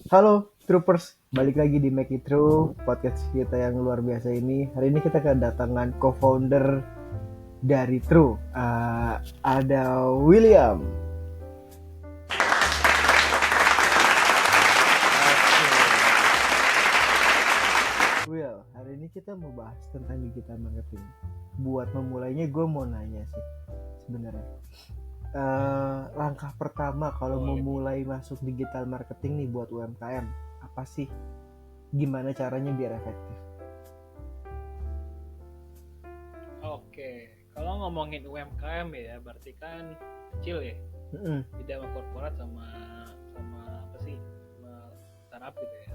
Halo Troopers, balik lagi di Make It True, podcast kita yang luar biasa ini. Hari ini kita kedatangan co-founder dari True, ada William. Will, hari ini kita mau bahas tentang digital marketing. Buat memulainya gue mau nanya sih sebenarnya. Langkah pertama kalau memulai masuk digital marketing nih buat UMKM, apa sih? Gimana caranya biar efektif? Oke, kalau ngomongin UMKM ya, berarti kan kecil ya, tidak sama korporat sama apa sih, sama startup gitu ya.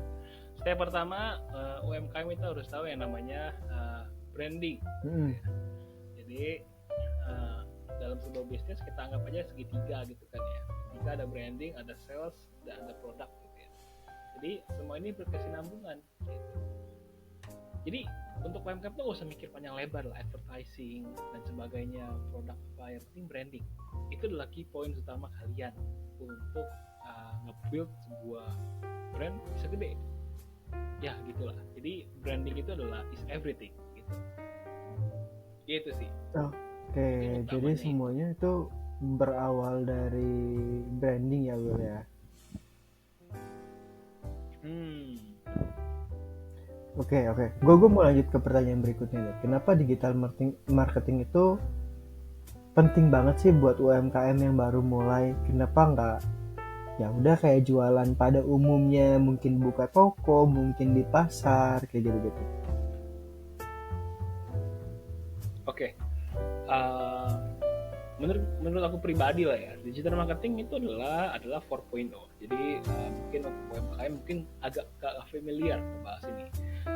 Step pertama UMKM itu harus tahu yang namanya branding. Gitu ya. Jadi dalam sebuah bisnis kita anggap aja segitiga gitu kan ya. Jika ada branding, ada sales, dan ada produk gitu ya. Jadi semua ini berkesinambungan. Gitu. Jadi untuk UMKM tuh gak usah mikir panjang lebar lah, advertising dan sebagainya, produk apa, yang penting branding. Itu adalah key point utama kalian untuk nge-build sebuah brand bisa gede. Ya gitulah. Jadi branding itu adalah is everything gitu. Gitu sih. Oke, jadi semuanya itu berawal dari branding ya Will ya. Oke. Gue mau lanjut ke pertanyaan berikutnya nih. Kenapa digital marketing itu penting banget sih buat UMKM yang baru mulai? Kenapa nggak ya udah kayak jualan pada umumnya, mungkin buka toko, mungkin di pasar kayak gitu-gitu? Oke. Menurut aku pribadi lah ya, digital marketing itu adalah 4.0. Jadi mungkin untuk UMKM mungkin agak familiar bahas ini.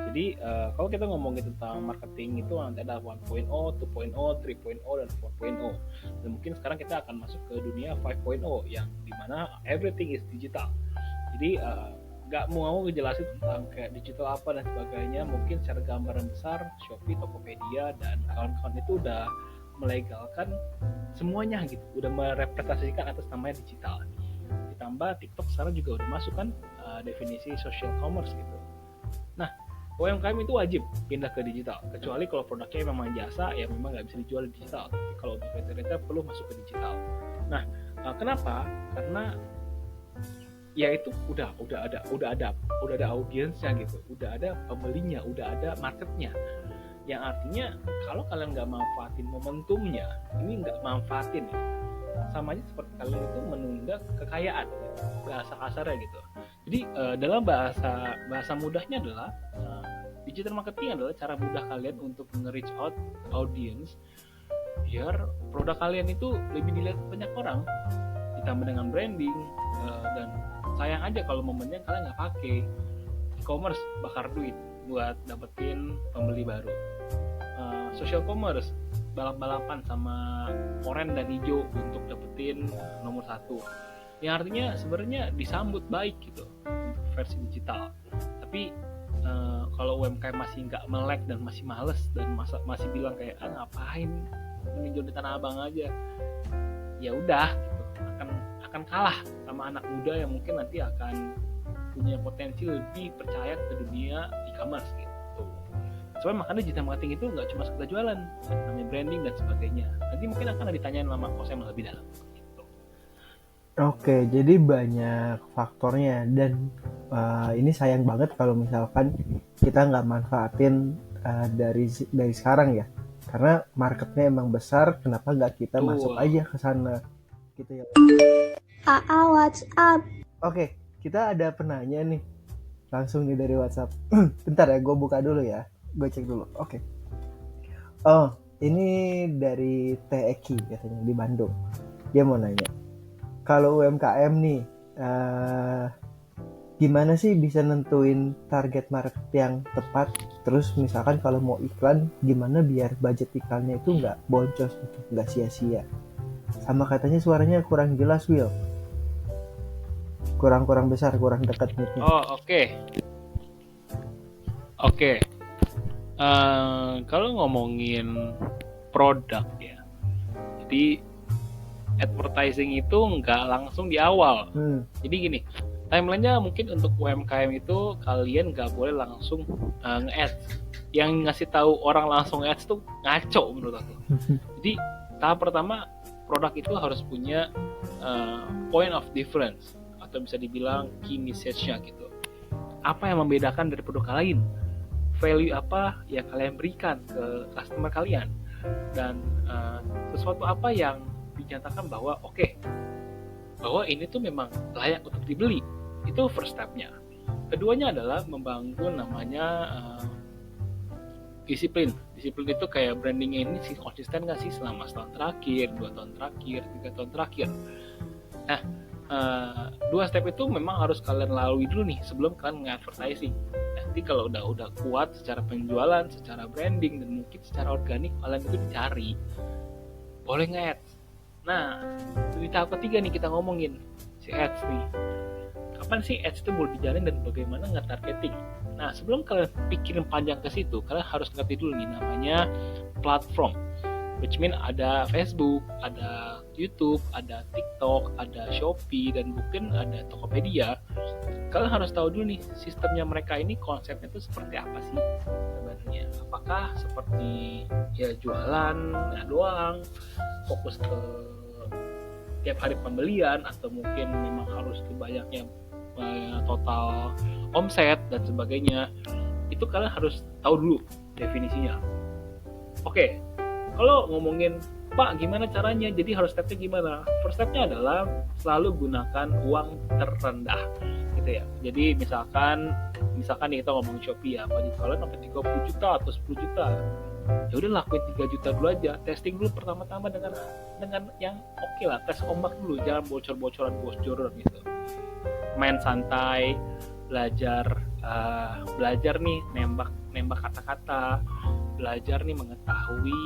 Jadi kalau kita ngomongin tentang marketing itu nanti ada 1.0, 2.0, 3.0 dan 4.0. Dan mungkin sekarang kita akan masuk ke dunia 5.0 yang dimana everything is digital. Jadi nggak mau ngejelasin tentang kayak digital apa dan sebagainya. Mungkin secara gambaran besar Shopee, Tokopedia dan kawan-kawan itu udah melegalkan semuanya gitu, udah merepresentasikan atas namanya digital. Ditambah TikTok sekarang juga udah masuk kan definisi social commerce gitu. Nah, UMKM itu wajib pindah ke digital, kecuali kalau produknya memang jasa ya memang nggak bisa dijual di digital. Tapi kalau untuk retail perlu masuk ke digital. Nah, kenapa? Karena ya itu udah ada audiensnya gitu, udah ada pembelinya, udah ada marketnya. Yang artinya kalau kalian nggak manfaatin momentumnya, ini nggak manfaatin ya, sama aja seperti kalian itu menunda kekayaan gitu, bahasa kasarnya gitu. Jadi dalam bahasa mudahnya adalah digital marketing adalah cara mudah kalian untuk nge-reach out audience biar produk kalian itu lebih dilihat banyak orang, ditambah dengan branding dan sayang aja kalau momennya kalian nggak pakai e-commerce bakar duit buat dapetin pembeli baru. Social commerce balap-balapan sama orange dan hijau untuk dapetin nomor 1, yang artinya sebenarnya disambut baik gitu untuk versi digital. Tapi kalau UMKM masih nggak melek dan masih males dan masih bilang kayak ngapain meninjau di Tanah Abang aja, ya udah gitu, akan kalah sama anak muda yang mungkin nanti akan punya potensi lebih percaya ke dunia e-commerce gitu. Soalnya makanya digital marketing itu nggak cuma sekedar jualan, namanya branding dan sebagainya. Nanti mungkin akan ditanyain sama Kos yang lebih dalam. Gitu. Oke, jadi banyak faktornya dan ini sayang banget kalau misalkan kita nggak manfaatin dari sekarang ya, karena marketnya emang besar. Kenapa nggak kita masuk aja ke sana gitu ya? What's up? Oke, kita ada penanya nih langsung nih dari WhatsApp. Bentar ya, gue buka dulu ya. Gue cek dulu. Oke. Oh, ini dari Teki katanya di Bandung. Dia mau nanya, kalau UMKM nih, gimana sih bisa nentuin target market yang tepat? Terus misalkan kalau mau iklan, gimana biar budget iklannya itu nggak boncos gitu, nggak sia-sia? Sama katanya suaranya kurang jelas, Will. Kurang besar, kurang dekat mic-nya. Oh, oke. Kalau ngomongin produk ya, jadi advertising itu nggak langsung di awal. Jadi gini, Timelinenya mungkin untuk UMKM itu kalian nggak boleh langsung nge-ads. Yang ngasih tahu orang langsung nge-ads tuh ngaco menurut aku. Jadi tahap pertama, produk itu harus punya point of difference atau bisa dibilang key message-nya gitu. Apa yang membedakan dari produk lain? Value apa yang kalian berikan ke customer kalian? Dan sesuatu apa yang dinyatakan bahwa bahwa ini tuh memang layak untuk dibeli. Itu first step-nya. Keduanya adalah membangun namanya disiplin. Disiplin itu kayak brandingnya ini sih konsisten nggak sih selama setahun terakhir, 2 tahun terakhir, 3 tahun terakhir. Nah, 2 step itu memang harus kalian lalui dulu nih sebelum kalian nge-advertising. Nanti kalau udah kuat secara penjualan, secara branding, dan mungkin secara organik kalian itu dicari, boleh nge-ads. Nah, di tahap ketiga nih kita ngomongin si ads nih. Kapan sih ads itu boleh dijalin dan bagaimana nge-targeting? Nah, sebelum kalian pikirin panjang ke situ, kalian harus ngerti dulu nih namanya platform. Which mean ada Facebook, ada YouTube, ada TikTok, ada Shopee, dan mungkin ada Tokopedia. Kalian harus tahu dulu nih sistemnya mereka ini konsepnya itu seperti apa sih sebenarnya. Apakah seperti ya jualan doang, fokus ke tiap hari pembelian, atau mungkin memang harus ke banyaknya total omset dan sebagainya. Itu kalian harus tahu dulu definisinya. Oke, kalau ngomongin Pak gimana caranya, jadi harus stepnya gimana? First stepnya adalah selalu gunakan uang terendah gitu ya. Jadi misalkan nih kita ngomong Shopee ya, budget kalian sampai 30 juta atau 10 juta, ya udah lakuin 3 juta dulu aja, testing dulu pertama-tama dengan yang oke lah, tes ombak dulu, jangan bocor-bocoran gitu. Main santai, belajar nih nembak kata-kata, belajar nih mengetahui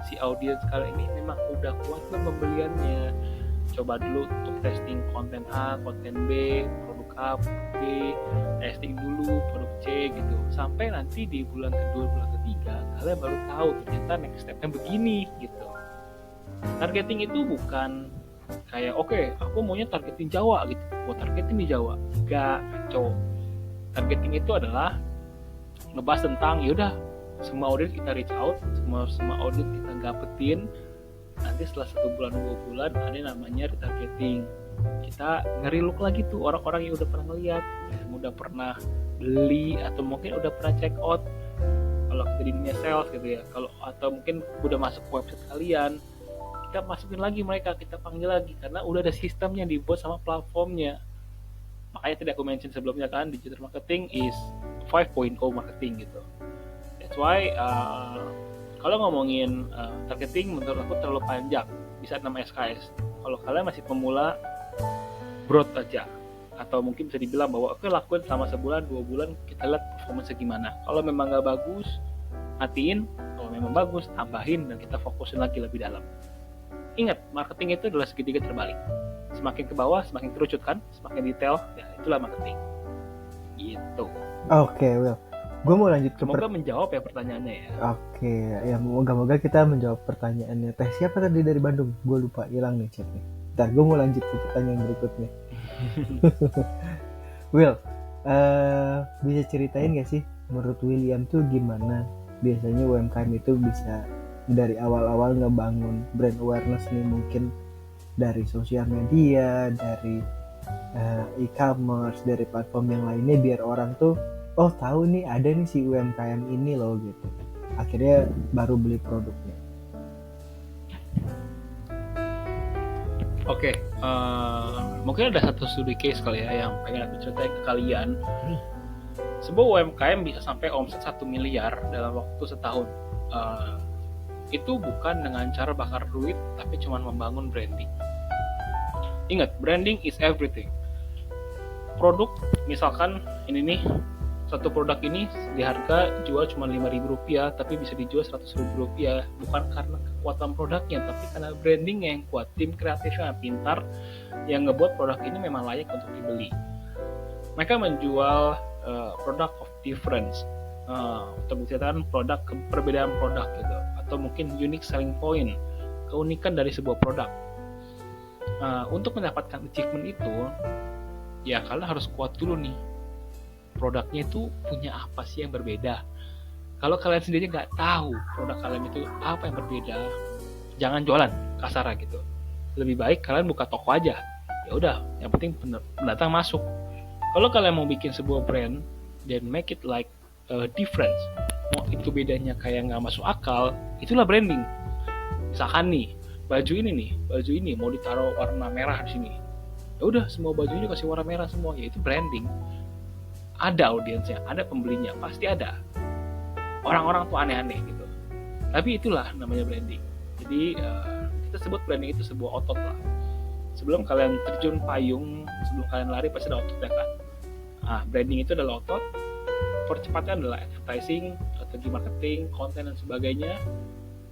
si audiens kalian ini memang udah kuat belum pembeliannya. Coba dulu untuk testing konten A, konten B, produk A, produk B, testing dulu produk C gitu, sampai nanti di bulan kedua, bulan ketiga kalian baru tahu ternyata next stepnya begini gitu. Targeting itu bukan kayak aku maunya targeting Jawa gitu, mau targeting di Jawa, enggak, kacau. Targeting itu adalah ngebahas tentang yaudah semua audiens kita reach out, semua audiens kita dapetin. Nanti setelah 1 bulan 2 bulan ada namanya retargeting. Kita nge-relook lagi tuh orang-orang yang udah pernah ngeliat, yang udah pernah beli, atau mungkin udah pernah check out kalau kita di dunia sales gitu ya. Kalau atau mungkin udah masuk ke website kalian, kita masukin lagi mereka, kita panggil lagi karena udah ada sistemnya dibuat sama platformnya. Makanya tadi aku mention sebelumnya kan, digital marketing is 5.0 marketing gitu. That's why kalau ngomongin targeting menurut aku terlalu panjang, bisa 6 SKS. Kalau kalian masih pemula, broad aja, atau mungkin bisa dibilang bahwa lakuin selama sebulan 2 bulan, kita lihat performance gimana. Kalau memang nggak bagus, hatiin. Kalau memang bagus, tambahin, dan kita fokusin lagi lebih dalam. Ingat, marketing itu adalah segitiga terbalik. Semakin ke bawah, semakin kerucut kan, semakin detail, ya itulah marketing. Gitu. Oke, Will. Gue mau lanjut ke semoga menjawab ya pertanyaannya ya. Oke, ya moga-moga kita menjawab pertanyaannya. Teh siapa tadi dari Bandung? Gue lupa, hilang nih chatnya. Ntar gue mau lanjut ke pertanyaan berikutnya. Will, bisa ceritain gak sih menurut William tuh gimana biasanya UMKM itu bisa dari awal-awal ngebangun brand awareness nih, mungkin dari sosial media, dari e-commerce, dari platform yang lainnya, biar orang tuh tahu nih ada nih si UMKM ini loh gitu. Akhirnya baru beli produknya. Oke, mungkin ada satu studi case kali ya yang pengen aku ceritain ke kalian. Sebuah UMKM bisa sampai omset 1 miliar dalam waktu setahun. Itu bukan dengan cara bakar duit, tapi cuma membangun branding. Ingat, branding is everything. Produk, misalkan ini nih, satu produk ini di harga jual cuma Rp5.000, tapi bisa dijual Rp100.000, bukan karena kekuatan produknya, tapi karena brandingnya yang kuat, tim kreatifnya yang pintar, yang ngebuat produk ini memang layak untuk dibeli. Mereka menjual product of difference, untuk menceritakan perbedaan produk gitu, atau mungkin unique selling point, keunikan dari sebuah produk. Untuk mendapatkan achievement itu, ya kalian harus kuat dulu nih. Produknya itu punya apa sih yang berbeda? Kalau kalian sendiri nggak tahu produk kalian itu apa yang berbeda, jangan jualan, kasar gitu. Lebih baik kalian buka toko aja. Ya udah, yang penting pendatang masuk. Kalau kalian mau bikin sebuah brand, then make it like a difference. Mau itu bedanya kayak nggak masuk akal, itulah branding. Misalkan nih, baju ini mau ditaruh warna merah di sini. Ya udah, semua bajunya kasih warna merah semua, ya itu branding. Ada audiensnya, ada pembelinya, pasti ada. Orang-orang tuh aneh-aneh gitu. Tapi itulah namanya branding. Jadi kita sebut branding itu sebuah otot lah. Sebelum kalian terjun payung, sebelum kalian lari pasti ada ototnya kan. Nah, branding itu adalah otot. Percepatan adalah advertising, strategi marketing, konten dan sebagainya.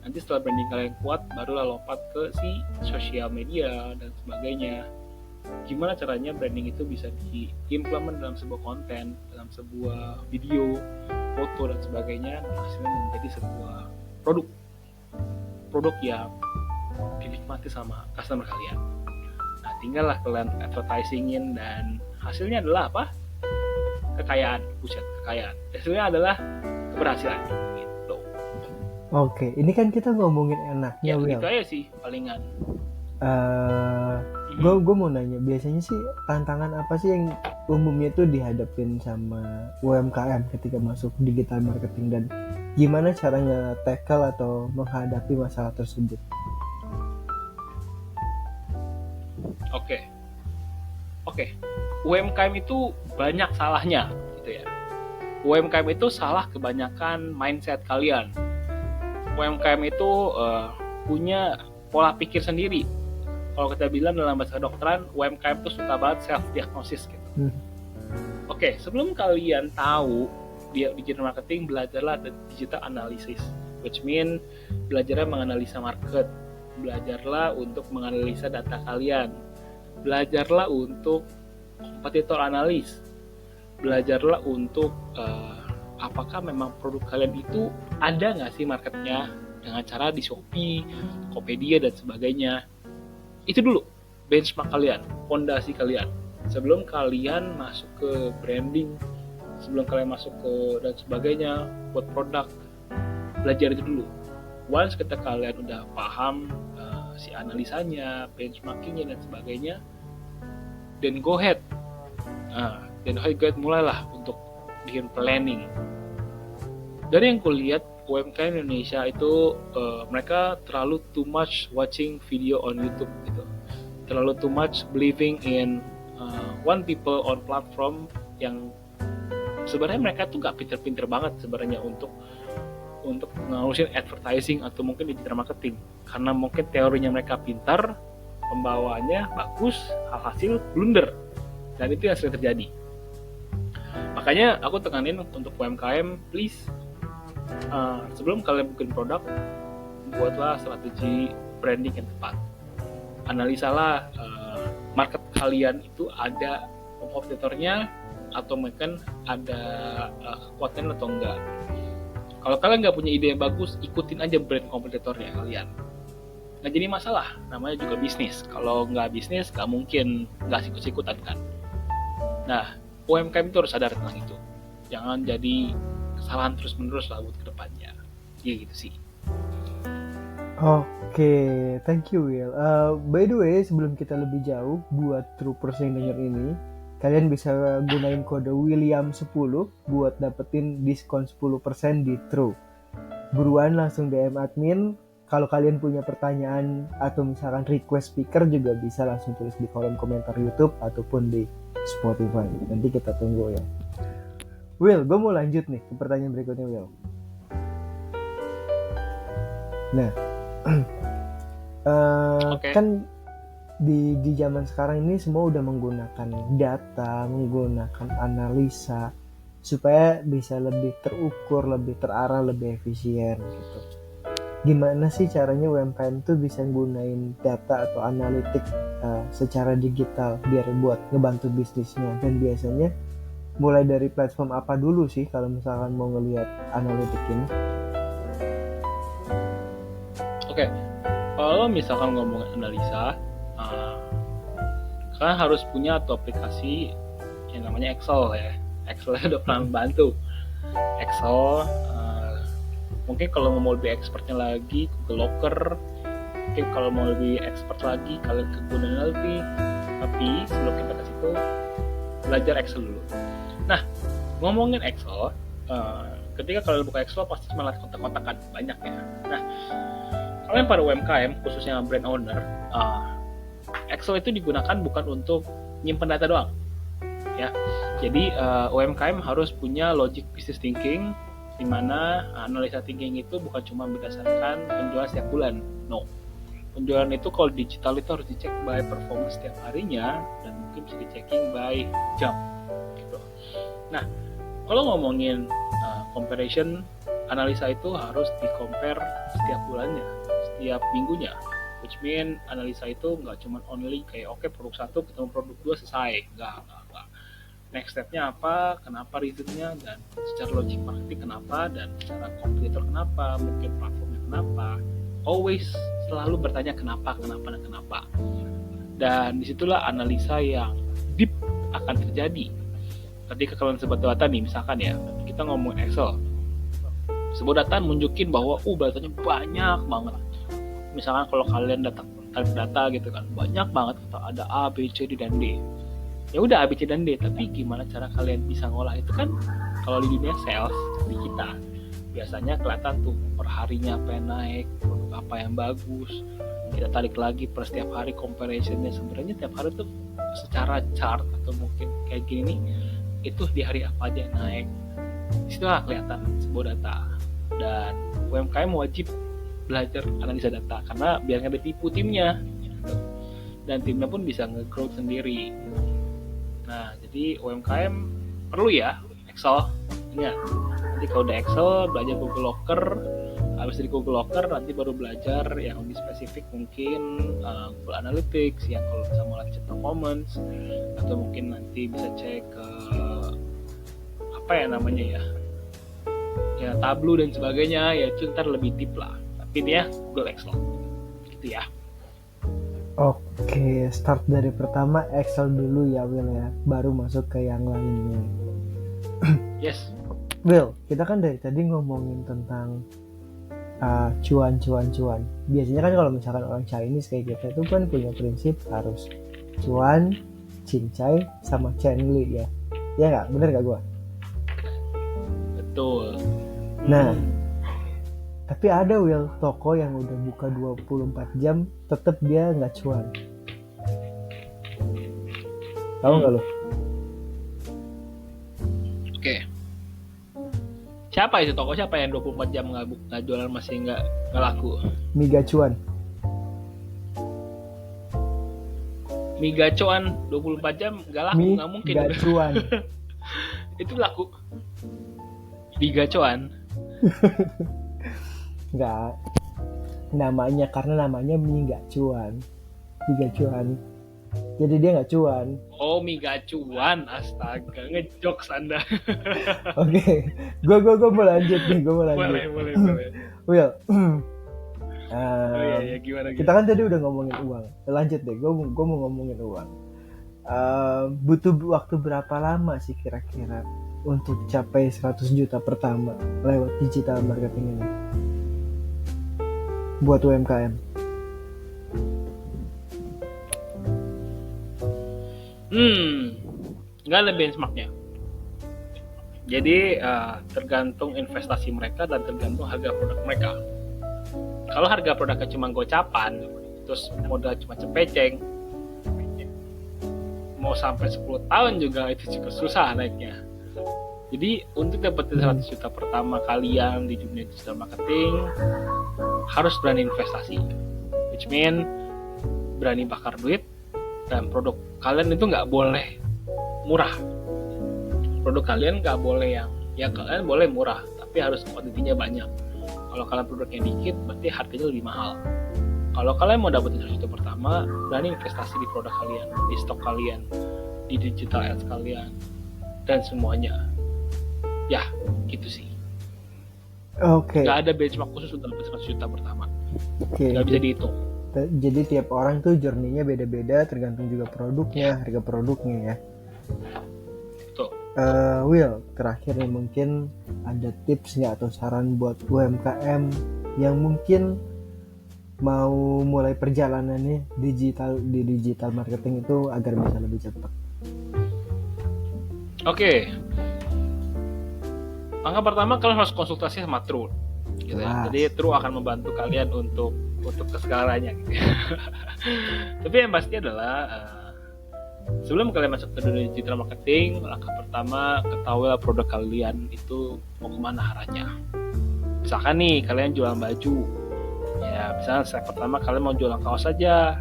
Nanti setelah branding kalian kuat, barulah lompat ke si sosial media dan sebagainya. Gimana caranya branding itu bisa diimplement dalam sebuah konten, dalam sebuah video, foto dan sebagainya, dan hasilnya menjadi sebuah produk yang dinikmati sama customer kalian. Nah, tinggallah kalian advertisingin dan hasilnya adalah apa? Kekayaan. Hasilnya adalah keberhasilan gitu. Oke, ini kan kita ngomongin enaknya, Ya, Will. gitu aja sih palingan. Gue mau nanya, biasanya sih tantangan apa sih yang umumnya tuh dihadapin sama UMKM ketika masuk digital marketing, dan gimana caranya tackle atau menghadapi masalah tersebut? Oke. UMKM itu banyak salahnya gitu ya. UMKM itu salah kebanyakan mindset kalian. UMKM itu punya pola pikir sendiri. Kalau kita bilang dalam bahasa kedokteran, UMKM itu suka banget self-diagnosis gitu. Oke, sebelum kalian tahu dia digital marketing, belajarlah digital analysis, which mean belajarlah menganalisa market, belajarlah untuk menganalisa data kalian, belajarlah untuk kompetitor analis, belajarlah untuk apakah memang produk kalian itu ada nggak sih marketnya dengan cara di Shopee, Tokopedia dan sebagainya. Itu dulu benchmark kalian, fondasi kalian. Sebelum kalian masuk ke branding, sebelum kalian masuk ke dan sebagainya buat produk, belajar itu dulu. Once ketika kalian udah paham si analisanya, benchmarkingnya dan sebagainya, then go ahead. Mulailah untuk bikin planning. Dari yang kulihat UMKM Indonesia itu mereka terlalu too much watching video on YouTube gitu, terlalu too much believing in one people on platform yang sebenarnya mereka tuh nggak pinter-pinter banget sebenarnya untuk ngurusin advertising atau mungkin digital marketing, karena mungkin teorinya mereka pintar, pembawaannya bagus, hasil blunder, dan itu yang sering terjadi. Makanya aku tekanin untuk UMKM, please sebelum kalian bikin produk, buatlah strategi branding yang tepat. Analisalah market kalian itu ada kompetitornya atau mungkin ada kekuatan atau enggak. Kalau kalian nggak punya ide yang bagus, ikutin aja brand kompetitornya kalian. Nggak jadi masalah, namanya juga bisnis. Kalau nggak bisnis, nggak mungkin nggak sikut-sikutan kan. Nah, UMKM itu harus sadar tentang itu. Jangan jadi kesalahan terus-menerus lah buat kedepannya. Ya gitu sih. Oke, thank you Will. By the way, sebelum kita lebih jauh, buat troopers yang denger ini, kalian bisa gunain kode William10 buat dapetin diskon 10% di True. Buruan langsung DM admin. Kalau kalian punya pertanyaan atau misalkan request speaker juga bisa langsung tulis di kolom komentar YouTube ataupun di Spotify. Nanti kita tunggu ya. Will, gue mau lanjut nih ke pertanyaan berikutnya, Will. Nah, Oke. kan di zaman sekarang ini semua udah menggunakan data, menggunakan analisa supaya bisa lebih terukur, lebih terarah, lebih efisien gitu. Gimana sih caranya UMKM tuh bisa gunain data atau analitik secara digital biar buat ngebantu bisnisnya, dan biasanya mulai dari platform apa dulu sih kalau misalkan mau ngelihat analitik ini? Oke, kalau misalkan ngomongin analisa, kalian harus punya atau aplikasi yang namanya Excel ya. Excel udah pernah membantu. Excel, mungkin kalau mau lebih expertnya lagi Google Locker, mungkin kalau mau lebih expert lagi kalian ke Google Analytics. Tapi sebelum kita ke situ, belajar Excel dulu. Nah, ngomongin Excel, ketika kalian buka Excel pasti cuma lihat kontak-kontakan banyak ya. Nah, kalian para UMKM khususnya brand owner, Excel itu digunakan bukan untuk nyimpen data doang ya. Jadi UMKM harus punya logic business thinking, di mana analisa thinking itu bukan cuma berdasarkan penjualan setiap bulan. No, penjualan itu kalau digital itu harus dicek by performance setiap harinya, dan mungkin bisa di-checking by jam gitu. Nah, kalau ngomongin comparison, analisa itu harus di-compare setiap bulannya, setiap minggunya. Which mean analisa itu nggak cuma only kayak oke, produk 1 ketemu produk 2 selesai. Nggak. Next step-nya apa, kenapa reasonnya, dan secara logic marketing kenapa, dan secara kompetitor kenapa, mungkin platformnya kenapa. Always selalu bertanya kenapa. Dan disitulah analisa yang deep akan terjadi. Ketika kalian sebuah data nih, misalkan ya, kita ngomong Excel, sebuah data nunjukin bahwa datanya banyak banget. Misalkan kalau kalian data gitu kan, banyak banget, ada A, B, C, D, dan D. Ya udah A, B, C, dan D, tapi gimana cara kalian bisa ngolah itu kan? Kalau di dunia sales di kita biasanya kelihatan tuh perharinya apa yang naik, produk apa yang bagus. Kita tarik lagi per setiap hari comparisonnya, sebenarnya tiap hari tuh secara chart atau mungkin kayak gini nih, itu di hari apa aja yang naik. Disitulah kelihatan sebuah data. Dan UMKM wajib belajar analisa data karena biar nggak ditipu timnya gitu. Dan timnya pun bisa nge-growth sendiri. Nah, jadi UMKM perlu ya Excel. Ingat, nanti kalau udah Excel, belajar Google Locker. Habis dari Google Locker, nanti baru belajar yang lebih spesifik mungkin Google Analytics, yang kalau bisa mulai cek performance, atau mungkin nanti bisa cek apa ya namanya ya Tableau dan sebagainya. Ya itu ntar lebih deep lah. Tapi dia Google Excel gitu ya. Oke, start dari pertama Excel dulu ya Will ya, baru masuk ke yang lainnya. Yes. Will, kita kan dari tadi ngomongin tentang cuan. Biasanya kan kalau misalkan orang Chinese kayak kita itu kan punya prinsip harus cuan, cincai, sama cenli ya. Ya nggak? Bener nggak gua? Betul. Nah, tapi ada Will, toko yang udah buka 24 jam tetap dia nggak cuan. Tahu nggak lo? Oke. Siapa itu toko? Siapa yang 24 jam nggak jualan, masih nggak laku? Miga cuan. Miga cuan 24 jam nggak laku, nggak mungkin. Miga cuan. Itu laku. Miga cuan. Nggak, karena namanya mie nggak cuan, Miga cuan, jadi dia nggak cuan. Oh, Miga cuan, astaga, ngejokes Anda. Oke, gue mau lanjut nih, Boleh. Will, iya, gimana? Kita kan tadi udah ngomongin uang, lanjut deh, gue mau ngomongin uang. Butuh waktu berapa lama sih kira-kira untuk capai 100 juta pertama lewat digital marketing ini buat UMKM? Nggak ada benchmarknya. Jadi tergantung investasi mereka dan tergantung harga produk mereka. Kalau harga produknya cuma gocapan, terus modal cuma cepeceng, mau sampai 10 tahun juga itu cukup susah naiknya. Jadi untuk dapetin 100 juta pertama kalian di dunia digital marketing, harus berani investasi, which mean berani bakar duit, dan produk kalian itu nggak boleh murah. Produk kalian nggak boleh kalian boleh murah, tapi harus kuantitinya banyak. Kalau kalian produknya dikit, berarti harganya lebih mahal. Kalau kalian mau dapetin 100 juta pertama, berani investasi di produk kalian, di stok kalian, di digital ads kalian, dan semuanya. Ya, gitu sih. Oke. Gak ada benchmark khusus untuk dapat 100 juta pertama. Oke. Gak bisa dihitung. Jadi tiap orang tuh journey-nya beda-beda, tergantung juga produknya, harga produknya ya. Betul. Will, terakhir nih mungkin ada tips nggak atau saran buat UMKM yang mungkin mau mulai perjalanannya di digital marketing itu agar bisa lebih cepat? Oke. Langkah pertama kalian harus konsultasi sama True, gitu ya. Jadi True akan membantu kalian untuk ke segalanya gitu ya. Tapi yang pasti adalah sebelum kalian masuk ke dunia digital marketing, langkah pertama ketahuilah produk kalian itu mau kemana arahnya. Misalkan nih kalian jualan baju, ya misalnya step pertama kalian mau jualan kaos saja,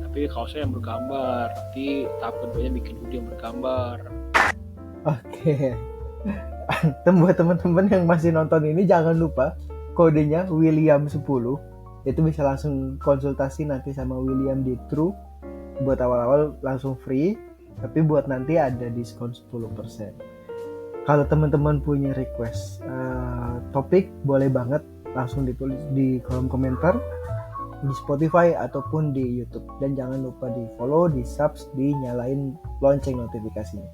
tapi kaosnya yang bergambar. Nanti tahap keduanya bikin hoodie yang bergambar. Oke. Buat teman-teman yang masih nonton ini, jangan lupa kodenya William 10. Itu bisa langsung konsultasi nanti sama William di True. Buat awal-awal langsung free, tapi buat nanti ada diskon 10%. Kalau teman-teman punya request topik, boleh banget langsung ditulis di kolom komentar di Spotify ataupun di YouTube. Dan jangan lupa di follow, di subs, di nyalain lonceng notifikasinya.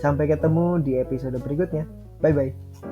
Sampai ketemu di episode berikutnya. Bye-bye.